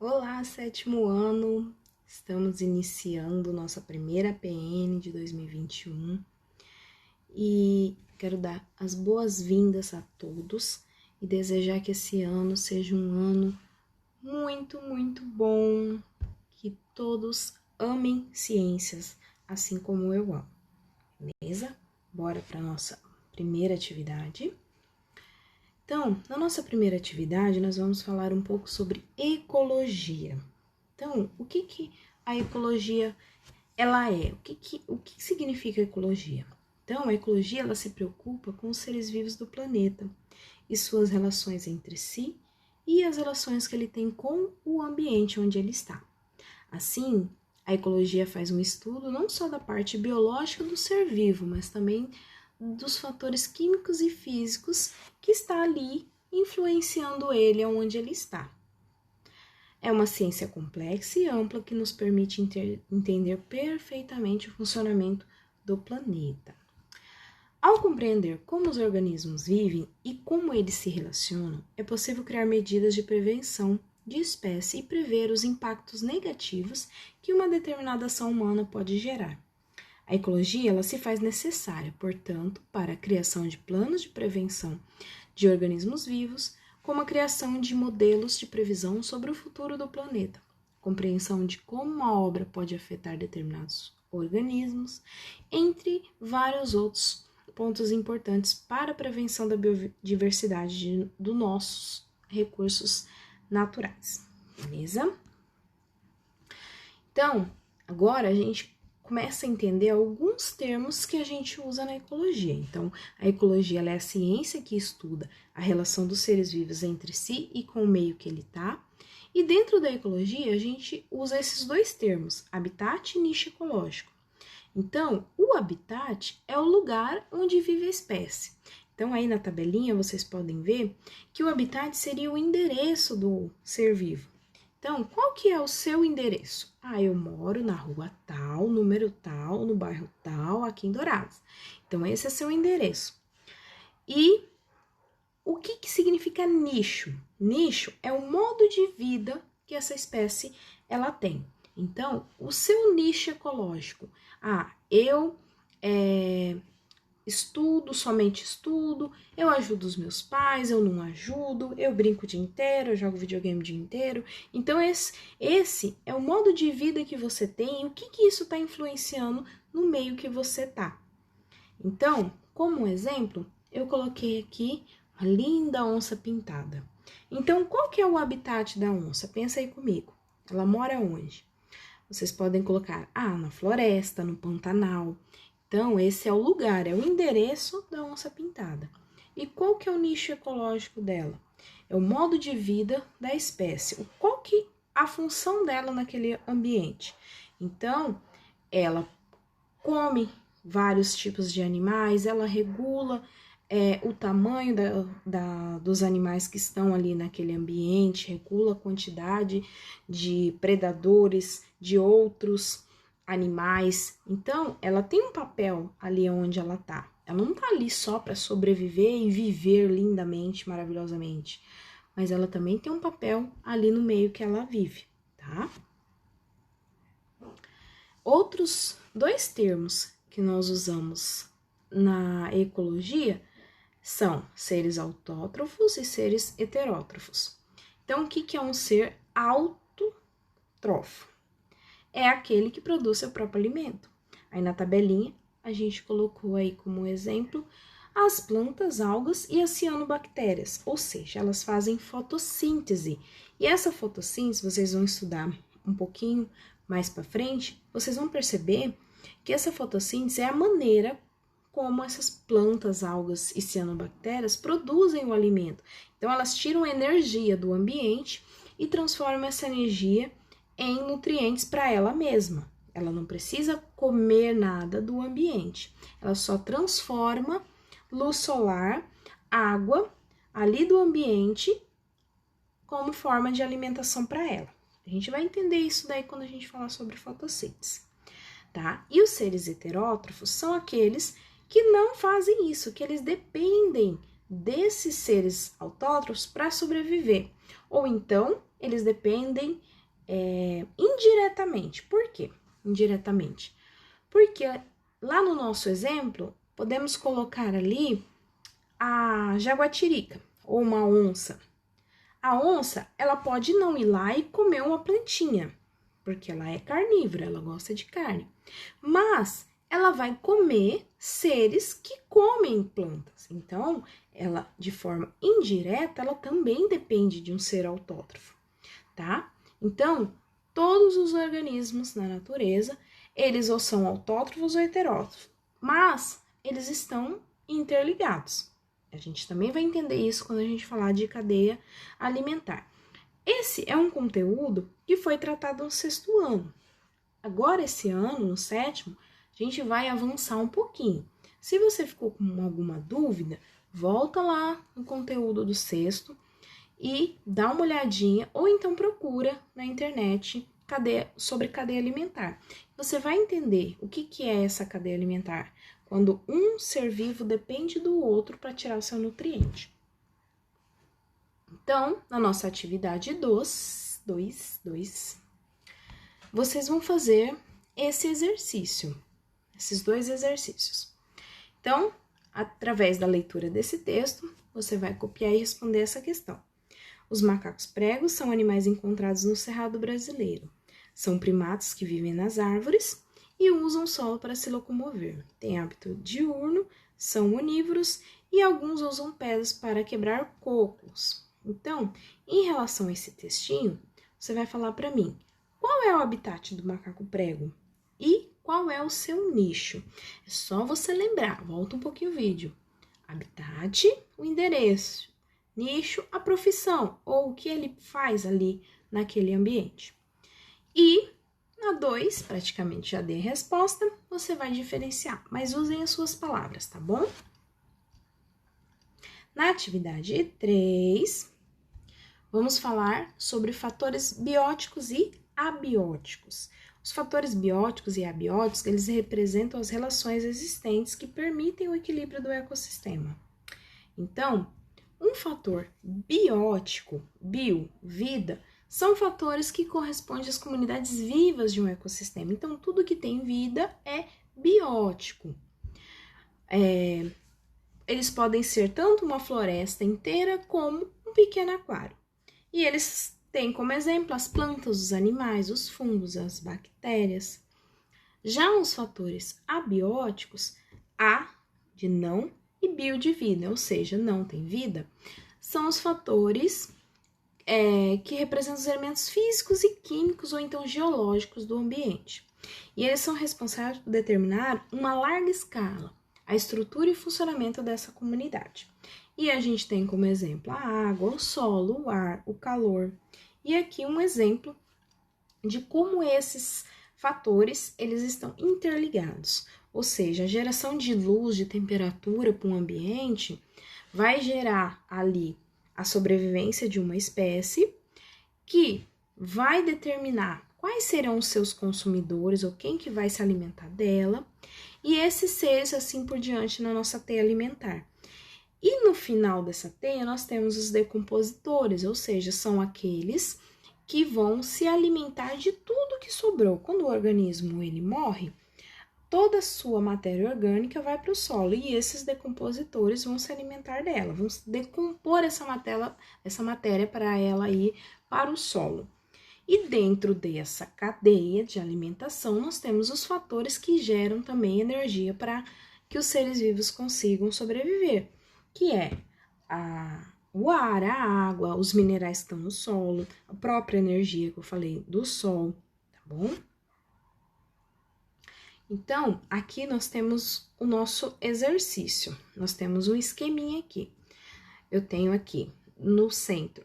Olá, sétimo ano! Estamos iniciando nossa primeira PN de 2021 e quero dar as boas-vindas a todos e desejar que esse ano seja um ano muito bom, que todos amem ciências, assim como eu amo, beleza? Bora para nossa primeira atividade. Então, na nossa primeira atividade, nós vamos falar um pouco sobre ecologia. Então, o que a ecologia ela é? O que significa ecologia? Então, a ecologia ela se preocupa com os seres vivos do planeta e suas relações entre si e as relações que ele tem com o ambiente onde ele está. Assim, a ecologia faz um estudo não só da parte biológica do ser vivo, mas também dos fatores químicos e físicos que está ali influenciando ele aonde ele está. É uma ciência complexa e ampla que nos permite entender perfeitamente o funcionamento do planeta. Ao compreender como os organismos vivem e como eles se relacionam, é possível criar medidas de prevenção de espécie e prever os impactos negativos que uma determinada ação humana pode gerar. A ecologia ela se faz necessária, portanto, para a criação de planos de prevenção de organismos vivos, como a criação de modelos de previsão sobre o futuro do planeta, compreensão de como uma obra pode afetar determinados organismos, entre vários outros pontos importantes para a prevenção da biodiversidade dos nossos recursos naturais. Beleza? Então, agora a gente começa a entender alguns termos que a gente usa na ecologia. Então, a ecologia ela é a ciência que estuda a relação dos seres vivos entre si e com o meio que ele está. E dentro da ecologia, a gente usa esses dois termos, habitat e nicho ecológico. Então, o habitat é o lugar onde vive a espécie. Então, aí na tabelinha, vocês podem ver que o habitat seria o endereço do ser vivo. Então, qual que é o seu endereço? Eu moro na rua tal, número tal, no bairro tal, aqui em Dourados. Então, esse é seu endereço. E o que significa nicho? Nicho é o modo de vida que essa espécie ela tem. Então, o seu nicho ecológico. Eu estudo, somente estudo, eu ajudo os meus pais, eu não ajudo, eu brinco o dia inteiro, eu jogo videogame o dia inteiro. Então, esse é o modo de vida que você tem e o que isso está influenciando no meio que você está. Então, como exemplo, eu coloquei aqui uma linda onça pintada. Então, qual que é o habitat da onça? Pensa aí comigo. Ela mora onde? Vocês podem colocar, na floresta, no Pantanal. Então, esse é o lugar, é o endereço da onça pintada. E qual que é o nicho ecológico dela? É o modo de vida da espécie. Qual que é a função dela naquele ambiente? Então, ela come vários tipos de animais, ela regula o tamanho dos animais que estão ali naquele ambiente, regula a quantidade de predadores, de outros animais. Então, ela tem um papel ali onde ela tá. Ela não tá ali só para sobreviver e viver lindamente, maravilhosamente, mas ela também tem um papel ali no meio que ela vive, tá? Outros dois termos que nós usamos na ecologia são seres autótrofos e seres heterótrofos. Então, o que é um ser autótrofo? É aquele que produz seu próprio alimento. Aí na tabelinha, a gente colocou aí como exemplo as plantas, algas e as cianobactérias, ou seja, elas fazem fotossíntese. E essa fotossíntese, vocês vão estudar um pouquinho mais para frente, vocês vão perceber que essa fotossíntese é a maneira como essas plantas, algas e cianobactérias produzem o alimento. Então, elas tiram energia do ambiente e transformam essa energia em nutrientes para ela mesma. Ela não precisa comer nada do ambiente. Ela só transforma luz solar, água ali do ambiente como forma de alimentação para ela. A gente vai entender isso daí quando a gente falar sobre fotossíntese, tá? E os seres heterótrofos são aqueles que não fazem isso, que eles dependem desses seres autótrofos para sobreviver. Ou então, eles dependem indiretamente. Por quê? Indiretamente. Porque lá no nosso exemplo, podemos colocar ali a jaguatirica ou uma onça. A onça, ela pode não ir lá e comer uma plantinha, porque ela é carnívora, ela gosta de carne. Mas ela vai comer seres que comem plantas. Então, ela, de forma indireta, ela também depende de um ser autótrofo, tá? Então, todos os organismos na natureza, eles ou são autótrofos ou heterótrofos, mas eles estão interligados. A gente também vai entender isso quando a gente falar de cadeia alimentar. Esse é um conteúdo que foi tratado no 6º ano. Agora, esse ano, no 7º, a gente vai avançar um pouquinho. Se você ficou com alguma dúvida, volta lá no conteúdo do 6º e dá uma olhadinha, ou então procura na internet sobre cadeia alimentar. Você vai entender o que é essa cadeia alimentar, quando um ser vivo depende do outro para tirar o seu nutriente. Então, na nossa atividade 2, vocês vão fazer esse exercício, esses 2 exercícios. Então, através da leitura desse texto, você vai copiar e responder essa questão. Os macacos pregos são animais encontrados no Cerrado brasileiro. São primatas que vivem nas árvores e usam o solo para se locomover. Têm hábito diurno, são onívoros e alguns usam pedras para quebrar cocos. Então, em relação a esse textinho, você vai falar para mim qual é o habitat do macaco prego e qual é o seu nicho. É só você lembrar, volta um pouquinho o vídeo. Habitat, o endereço. Nicho, a profissão ou o que ele faz ali naquele ambiente. E na 2, praticamente já dei a resposta, você vai diferenciar, mas usem as suas palavras, tá bom? Na atividade 3, vamos falar sobre fatores bióticos e abióticos. Os fatores bióticos e abióticos, eles representam as relações existentes que permitem o equilíbrio do ecossistema. Então, um fator biótico, vida, são fatores que correspondem às comunidades vivas de um ecossistema. Então, tudo que tem vida é biótico. Eles podem ser tanto uma floresta inteira como um pequeno aquário. E eles têm como exemplo as plantas, os animais, os fungos, as bactérias. Já os fatores abióticos, a de não e bio de vida, ou seja, não tem vida, são os fatores que representam os elementos físicos e químicos ou então geológicos do ambiente. E eles são responsáveis por determinar uma larga escala a estrutura e funcionamento dessa comunidade. E a gente tem como exemplo a água, o solo, o ar, o calor. E aqui um exemplo de como esses fatores eles estão interligados. Ou seja, a geração de luz, de temperatura para um ambiente vai gerar ali a sobrevivência de uma espécie que vai determinar quais serão os seus consumidores ou quem que vai se alimentar dela e esses seres assim por diante na nossa teia alimentar. E no final dessa teia nós temos os decompositores, ou seja, são aqueles que vão se alimentar de tudo que sobrou. Quando o organismo ele morre, toda a sua matéria orgânica vai para o solo e esses decompositores vão se alimentar dela, vão decompor essa matéria para ela ir para o solo. E dentro dessa cadeia de alimentação, nós temos os fatores que geram também energia para que os seres vivos consigam sobreviver, que é o ar, a água, os minerais que estão no solo, a própria energia que eu falei do sol, tá bom? Então, aqui nós temos o nosso exercício. Nós temos um esqueminha aqui. Eu tenho aqui no centro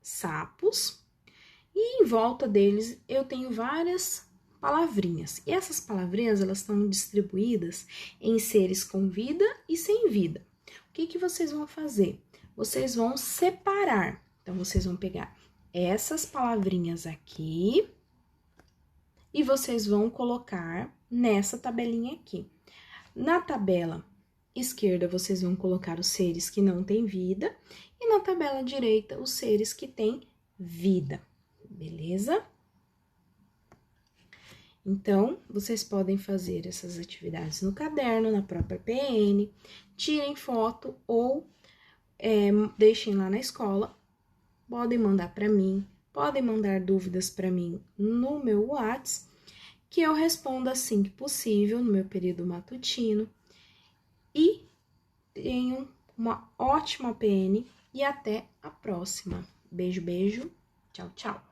sapos e em volta deles eu tenho várias palavrinhas. E essas palavrinhas, elas estão distribuídas em seres com vida e sem vida. O que vocês vão fazer? Vocês vão separar. Então, vocês vão pegar essas palavrinhas aqui e vocês vão colocar nessa tabelinha aqui. Na tabela esquerda, vocês vão colocar os seres que não têm vida e na tabela direita, os seres que têm vida, beleza? Então, vocês podem fazer essas atividades no caderno, na própria PN, tirem foto ou deixem lá na escola, podem mandar para mim, podem mandar dúvidas para mim no meu WhatsApp, que eu respondo assim que possível no meu período matutino. E tenham uma ótima PN e até a próxima. Beijo, beijo. Tchau, tchau.